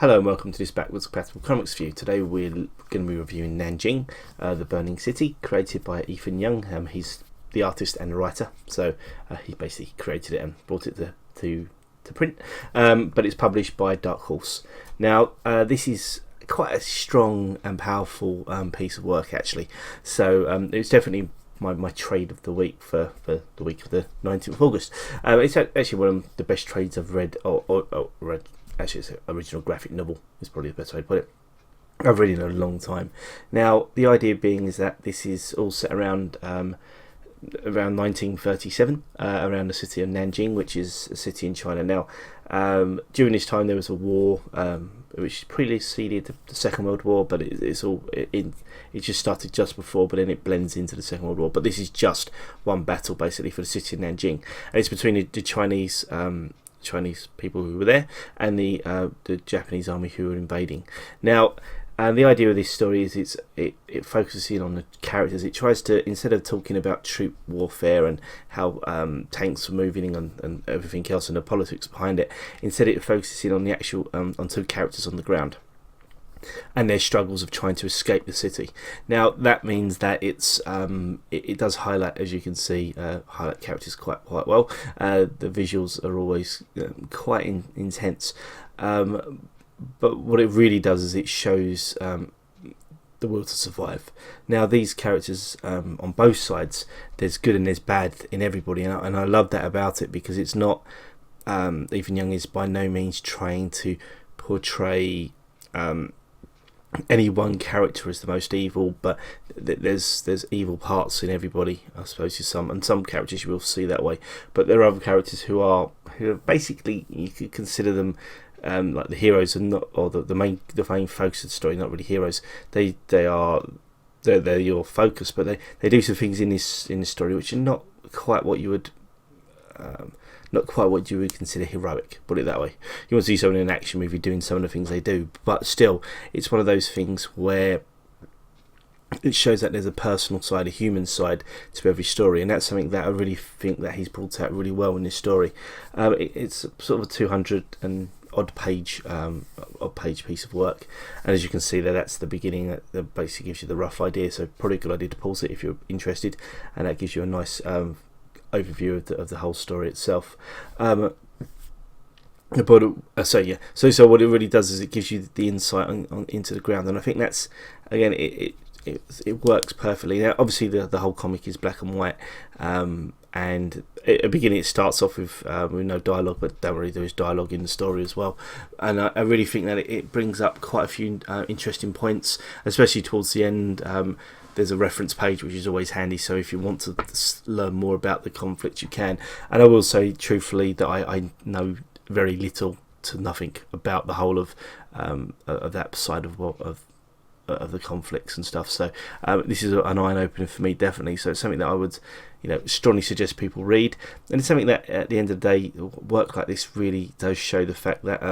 Hello and welcome to this Backwards Compatible Comics View. Today we're going to be reviewing Nanjing, the Burning City, created by Ethan Young. He's the artist and the writer, so he basically created it and brought it to print. But it's published by Dark Horse. Now, this is quite a strong and powerful piece of work, actually. So it's definitely my trade of the week for the week of the 19th of August. It's actually one of the best trades I've read, or read. Actually, it's an original graphic novel, is probably the best way to put it. I've read it in a long time. Now, the idea being is that this is all set around 1937, around the city of Nanjing, which is a city in China. Now, during this time there was a war, which preceded the Second World War, but it just started just before, but then it blends into the Second World War. But this is just one battle, basically, for the city of Nanjing, and it's between the Chinese people who were there and the Japanese army who were invading. Now, the idea of this story is it focuses in on the characters. It tries to, instead of talking about troop warfare and how tanks were moving and everything else and the politics behind it, instead it focuses in on the actual on two characters on the ground and their struggles of trying to escape the city. Now, that means that it does highlight, as you can see, highlight characters quite well. The visuals are always quite intense, but what it really does is it shows the will to survive. Now, these characters on both sides, there's good and there's bad in everybody, and I love that about it, because it's not Ethan Young is by no means trying to portray any one character as the most evil, but there's evil parts in everybody, I suppose. Some characters you will see that way, but there are other characters who are basically, you could consider them like the heroes, and not, or the main focus of the story. Not really heroes. They're your focus, but they do some things in this story which are not quite what you would. Not quite what you would consider heroic, put it that way. You want to see someone in an action movie doing some of the things they do, but still, it's one of those things where it shows that there's a personal side, a human side to every story, and that's something that I really think that he's brought out really well in this story. It's sort of a 200 and odd page piece of work, and as you can see there, that's the beginning. That basically gives you the rough idea, so probably a good idea to pause it if you're interested, and that gives you a nice overview of the whole story itself. So what it really does is it gives you the insight into the ground, and I think that's, again, it works perfectly. Now, obviously the whole comic is black and white, and at the beginning it starts off with no dialogue, but don't worry, there is dialogue in the story as well, and I really think that it brings up quite a few interesting points, especially towards the end. There's a reference page, which is always handy, so if you want to learn more about the conflict, you can. And I will say truthfully that I know very little to nothing about the whole of that side of the conflicts and stuff. So this is an eye opener for me, definitely. So it's something that I would strongly suggest people read, and it's something that at the end of the day, work like this really does show the fact that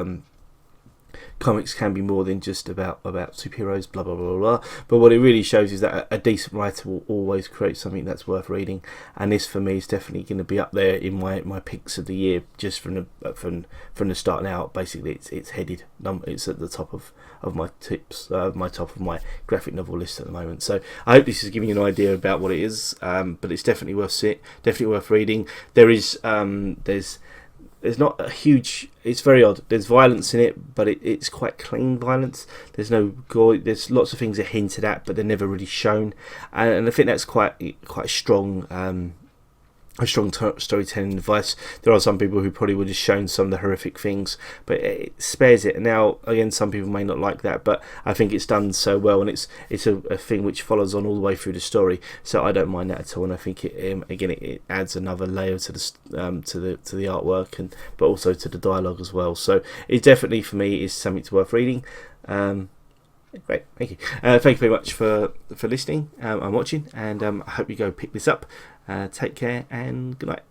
comics can be more than just about superheroes, blah blah blah blah. But what it really shows is that a decent writer will always create something that's worth reading, and this for me is definitely going to be up there in my picks of the year, just from the start. Now, basically, it's headed. It's at the top of my tips, top of my graphic novel list at the moment. So I hope this is giving you an idea about what it is. But it's definitely worth reading. There's not a huge. It's very odd. There's violence in it, but it's quite clean violence. There's no gore. There's lots of things that are hinted at, but they're never really shown. And I think that's quite strong. A strong storytelling device. There are some people who probably would have shown some of the horrific things, but it spares it. Now, again, some people may not like that, but I think it's done so well, and it's a thing which follows on all the way through the story. So I don't mind that at all, and I think it adds another layer to the artwork, but also to the dialogue as well. So it definitely, for me, is something worth reading. Great, thank you. Thank you very much for listening and watching, and I hope you go pick this up. Take care and good night.